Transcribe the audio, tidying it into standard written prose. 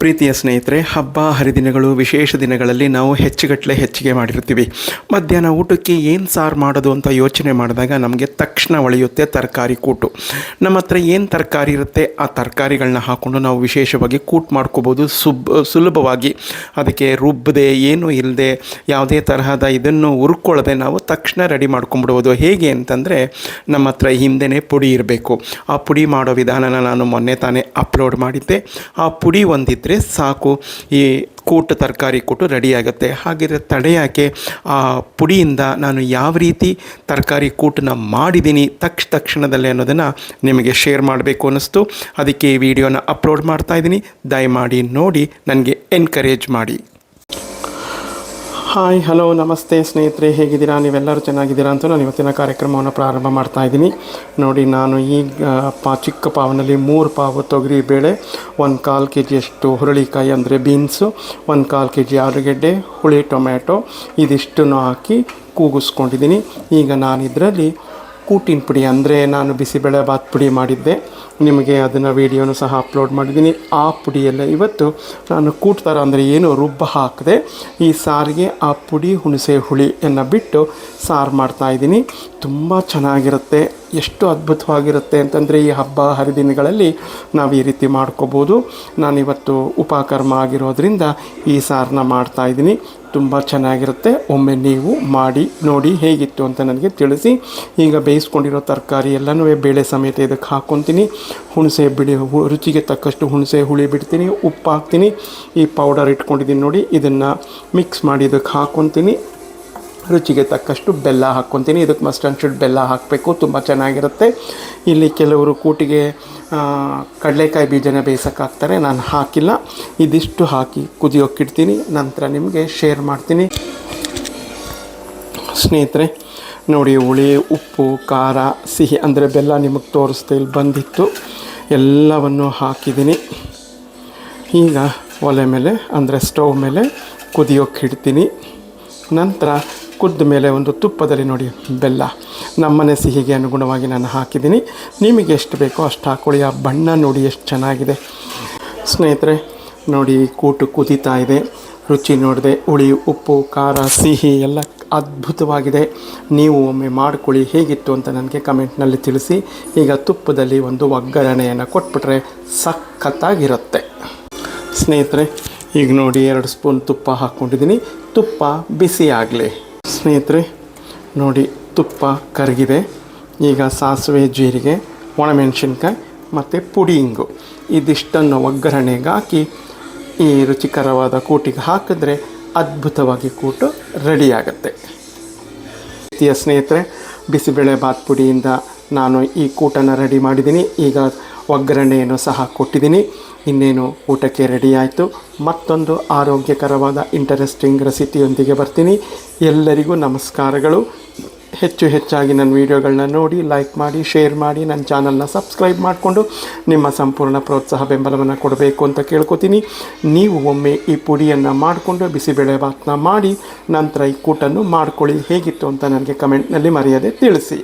ಪ್ರೀತಿಯ ಸ್ನೇಹಿತರೆ, ಹಬ್ಬ ಹರಿದಿನಗಳು ವಿಶೇಷ ದಿನಗಳಲ್ಲಿ ನಾವು ಹೆಚ್ಚಿಗೆ ಮಾಡಿರ್ತೀವಿ. ಮಧ್ಯಾಹ್ನ ಊಟಕ್ಕೆ ಏನು ಸಾರು ಮಾಡೋದು ಅಂತ ಯೋಚನೆ ಮಾಡಿದಾಗ ನಮಗೆ ತಕ್ಷಣ ಒಳೆಯುತ್ತೆ ತರಕಾರಿ ಕೂಟು. ನಮ್ಮ ಹತ್ರ ಏನು ತರಕಾರಿ ಇರುತ್ತೆ ಆ ತರಕಾರಿಗಳನ್ನ ಹಾಕ್ಕೊಂಡು ನಾವು ವಿಶೇಷವಾಗಿ ಕೂಟ್ ಮಾಡ್ಕೋಬೋದು. ಸುಲಭವಾಗಿ ಅದಕ್ಕೆ ರುಬ್ಬದೆ ಏನೂ ಇಲ್ಲದೆ ಯಾವುದೇ ತರಹದ ಇದನ್ನು ಹುರ್ಕೊಳ್ಳದೆ ನಾವು ತಕ್ಷಣ ರೆಡಿ ಮಾಡ್ಕೊಂಬಿಡ್ಬೋದು. ಹೇಗೆ ಅಂತಂದರೆ ನಮ್ಮ ಹತ್ರ ಹಿಂದೆಯೇ ಪುಡಿ ಇರಬೇಕು. ಆ ಪುಡಿ ಮಾಡೋ ವಿಧಾನನ ನಾನು ಮೊನ್ನೆ ತಾನೇ ಅಪ್ಲೋಡ್ ಮಾಡಿದ್ದೆ. ಆ ಪುಡಿ ಒಂದಿದ್ದರೆ ಸಾಕು, ಈ ತರಕಾರಿ ಕೂಟು ರೆಡಿಯಾಗುತ್ತೆ. ಹಾಗಿದ್ರೆ ತಡೆಯೋಕ್ಕೆ ಆ ಪುಡಿಯಿಂದ ನಾನು ಯಾವ ರೀತಿ ತರಕಾರಿ ಕೂಟನ್ನ ಮಾಡಿದ್ದೀನಿ ತಕ್ಷಣದಲ್ಲೇ ಅನ್ನೋದನ್ನು ನಿಮಗೆ ಶೇರ್ ಮಾಡಬೇಕು ಅನ್ನಿಸ್ತು. ಅದಕ್ಕೆ ಈ ವಿಡಿಯೋನ ಅಪ್ಲೋಡ್ ಮಾಡ್ತಾಯಿದ್ದೀನಿ. ದಯಮಾಡಿ ನೋಡಿ ನನಗೆ ಎನ್ಕರೇಜ್ ಮಾಡಿ. ಹಾಯ್, ಹಲೋ, ನಮಸ್ತೆ ಸ್ನೇಹಿತರೆ, ಹೇಗಿದ್ದೀರಾ? ನೀವೆಲ್ಲರೂ ಚೆನ್ನಾಗಿದ್ದೀರಾ ಅಂತ ನಾನು ಇವತ್ತಿನ ಕಾರ್ಯಕ್ರಮವನ್ನು ಪ್ರಾರಂಭ ಮಾಡ್ತಾಯಿದ್ದೀನಿ. ನೋಡಿ, ನಾನು ಈಗ ಚಿಕ್ಕ ಪಾವನಲ್ಲಿ 3 ಪಾವು ತೊಗರಿ ಬೇಳೆ, 1/4 kg ಹುರುಳಿಕಾಯಿ ಅಂದರೆ ಬೀನ್ಸು, 1/4 kg ಆಲೂಗೆಡ್ಡೆ, ಹುಳಿ ಟೊಮ್ಯಾಟೊ ಇದಿಷ್ಟನ್ನು ಹಾಕಿ ಕೂಗಿಸ್ಕೊಂಡಿದ್ದೀನಿ. ಈಗ ನಾನು ಇದರಲ್ಲಿ ಕೂಟಿನ ಪುಡಿ ಅಂದರೆ ನಾನು ಬಿಸಿಬೇಳೆಬಾತ್ ಪುಡಿ ಮಾಡಿದ್ದೆ, ನಿಮಗೆ ಅದನ್ನು ವೀಡಿಯೋನು ಸಹ ಅಪ್ಲೋಡ್ ಮಾಡಿದ್ದೀನಿ. ಆ ಪುಡಿಯೆಲ್ಲ ಇವತ್ತು ನಾನು ಕೂಟ್ತಾರ ಅಂದರೆ ಏನು ಹಾಕದೆ ಈ ಸಾರಿಗೆ ಆ ಪುಡಿ ಹುಣಸೆ ಹುಳಿಯನ್ನು ಬಿಟ್ಟು ಸಾರು ಮಾಡ್ತಾಯಿದ್ದೀನಿ. ತುಂಬ ಚೆನ್ನಾಗಿರುತ್ತೆ. ಎಷ್ಟು ಅದ್ಭುತವಾಗಿರುತ್ತೆ ಅಂತಂದರೆ ಈ ಹಬ್ಬ ಹರಿದಿನಗಳಲ್ಲಿ ನಾವು ಈ ರೀತಿ ಮಾಡ್ಕೋಬೋದು. ನಾನಿವತ್ತು ಉಪಕರ್ಮ ಆಗಿರೋದ್ರಿಂದ ಈ ಸಾರನ್ನ ಮಾಡ್ತಾಯಿದ್ದೀನಿ. ತುಂಬ ಚೆನ್ನಾಗಿರುತ್ತೆ. ಒಮ್ಮೆ ನೀವು ಮಾಡಿ ನೋಡಿ ಹೇಗಿತ್ತು ಅಂತ ನನಗೆ ತಿಳಿಸಿ. ಈಗ ಬೇಯಿಸ್ಕೊಂಡಿರೋ ತರಕಾರಿ ಎಲ್ಲನೂ ಬೇಳೆ ಸಮೇತ ಇದಕ್ಕೆ ಹಾಕ್ಕೊತೀನಿ. ರುಚಿಗೆ ತಕ್ಕಷ್ಟು ಹುಣಸೆ ಹುಳಿ ಬಿಡ್ತೀನಿ, ಉಪ್ಪು ಹಾಕ್ತೀನಿ, ಈ ಪೌಡರ್ ಇಟ್ಕೊಂಡಿದ್ದೀನಿ ನೋಡಿ, ಇದನ್ನು ಮಿಕ್ಸ್ ಮಾಡಿ ಇದಕ್ಕೆ ಹಾಕ್ಕೊತೀನಿ. ರುಚಿಗೆ ತಕ್ಕಷ್ಟು ಬೆಲ್ಲ ಹಾಕ್ಕೊತೀನಿ. ಇದಕ್ಕೆ ಮಸ್ಟ್ ಆ್ಯಂಡ್ ಶುಡ್ ಬೆಲ್ಲ ಹಾಕಬೇಕು, ತುಂಬ ಚೆನ್ನಾಗಿರುತ್ತೆ. ಇಲ್ಲಿ ಕೆಲವರು ಕೂಟಿಗೆ ಕಡಲೆಕಾಯಿ ಬೀಜನ ಬೇಯಿಸೋಕೆ ಹಾಕ್ತಾರೆ, ನಾನು ಹಾಕಿಲ್ಲ. ಇದಿಷ್ಟು ಹಾಕಿ ಕುದಿಯೋಕ್ಕಿಡ್ತೀನಿ, ನಂತರ ನಿಮಗೆ ಶೇರ್ ಮಾಡ್ತೀನಿ. ಸ್ನೇಹಿತರೆ ನೋಡಿ, ಹುಳಿ, ಉಪ್ಪು, ಖಾರ, ಸಿಹಿ ಅಂದರೆ ಬೆಲ್ಲ ನಿಮಗೆ ತೋರಿಸ್ತಾ ಇಲ್ಲಿ ಬಂದಿತ್ತು, ಎಲ್ಲವನ್ನು ಹಾಕಿದ್ದೀನಿ. ಈಗ ಒಲೆ ಮೇಲೆ ಅಂದರೆ ಸ್ಟವ್ ಮೇಲೆ ಕುದಿಯೋಕ್ಕಿಡ್ತೀನಿ. ನಂತರ ಕುದ್ದ ಮೇಲೆ ಒಂದು ತುಪ್ಪದಲ್ಲಿ ನೋಡಿ ಬೆಲ್ಲ ನಮ್ಮನೆ ಸಿಹಿಗೆ ಅನುಗುಣವಾಗಿ ನಾನು ಹಾಕಿದ್ದೀನಿ. ನಿಮಗೆ ಎಷ್ಟು ಬೇಕೋ ಅಷ್ಟು ಹಾಕ್ಕೊಳ್ಳಿ. ಆ ಬಣ್ಣ ನೋಡಿ ಎಷ್ಟು ಚೆನ್ನಾಗಿದೆ ಸ್ನೇಹಿತರೆ. ನೋಡಿ, ಕೂಟು ಕುದೀತಾ ಇದೆ, ರುಚಿ ನೋಡಿದೆ, ಹುಳಿ, ಉಪ್ಪು, ಖಾರ, ಸಿಹಿ ಎಲ್ಲ ಅದ್ಭುತವಾಗಿದೆ. ನೀವು ಒಮ್ಮೆ ಮಾಡ್ಕೊಳ್ಳಿ, ಹೇಗಿತ್ತು ಅಂತ ನನಗೆ ಕಮೆಂಟ್ನಲ್ಲಿ ತಿಳಿಸಿ. ಈಗ ತುಪ್ಪದಲ್ಲಿ ಒಂದು ಒಗ್ಗರಣೆಯನ್ನು ಕೊಟ್ಬಿಟ್ರೆ ಸಖತ್ತಾಗಿರುತ್ತೆ ಸ್ನೇಹಿತರೆ. ಈಗ ನೋಡಿ, 2 ಸ್ಪೂನ್ ತುಪ್ಪ ಹಾಕ್ಕೊಂಡಿದ್ದೀನಿ. ತುಪ್ಪ ಬಿಸಿ ಆಗಲಿ ಸ್ನೇಹಿತರೆ. ನೋಡಿ, ತುಪ್ಪ ಕರಗಿದೆ. ಈಗ ಸಾಸಿವೆ, ಜೀರಿಗೆ, ಒಣಮೆಣಸಿನ್ಕಾಯಿ ಮತ್ತು ಪುಡಿ ಇಂಗು ಇದಿಷ್ಟನ್ನು ಒಗ್ಗರಣೆಗೆ ಹಾಕಿ ಈ ರುಚಿಕರವಾದ ಕೂಟಿಗೆ ಹಾಕಿದ್ರೆ ಅದ್ಭುತವಾಗಿ ಕೂಟು ರೆಡಿಯಾಗುತ್ತೆ. ಸ್ನೇಹಿತರೆ, ಬಿಸಿಬೇಳೆಬಾತ್ ಪುಡಿಯಿಂದ ನಾನು ಈ ಕೂಟನ್ನು ರೆಡಿ ಮಾಡಿದ್ದೀನಿ. ಈಗ ಒಗ್ಗರಣೆಯನ್ನು ಸಹ ಕೊಟ್ಟಿದ್ದೀನಿ. ಇನ್ನೇನು ಊಟಕ್ಕೆ ರೆಡಿ ಆಯಿತು. ಮತ್ತೊಂದು ಆರೋಗ್ಯಕರವಾದ ಇಂಟರೆಸ್ಟಿಂಗ್ ರೆಸಿಪಿಯೊಂದಿಗೆ ಬರ್ತೀನಿ. ಎಲ್ಲರಿಗೂ ನಮಸ್ಕಾರಗಳು. ಹೆಚ್ಚಾಗಿ ನನ್ನ ವೀಡಿಯೋಗಳನ್ನ ನೋಡಿ, ಲೈಕ್ ಮಾಡಿ, ಶೇರ್ ಮಾಡಿ, ನನ್ನ ಚಾನಲ್ನ ಸಬ್ಸ್ಕ್ರೈಬ್ ಮಾಡಿಕೊಂಡು ನಿಮ್ಮ ಸಂಪೂರ್ಣ ಪ್ರೋತ್ಸಾಹ ಬೆಂಬಲವನ್ನು ಕೊಡಬೇಕು ಅಂತ ಕೇಳ್ಕೊತೀನಿ. ನೀವು ಒಮ್ಮೆ ಈ ಪುಡಿಯನ್ನು ಮಾಡಿಕೊಂಡು ಬಿಸಿಬೇಳೆಬಾತನ್ನ ಮಾಡಿ ನಂತರ ಈ ಕೂಟನ್ನು ಮಾಡ್ಕೊಳ್ಳಿ. ಹೇಗಿತ್ತು ಅಂತ ನನಗೆ ಕಮೆಂಟ್ನಲ್ಲಿ ಮರೆಯದೆ ತಿಳಿಸಿ.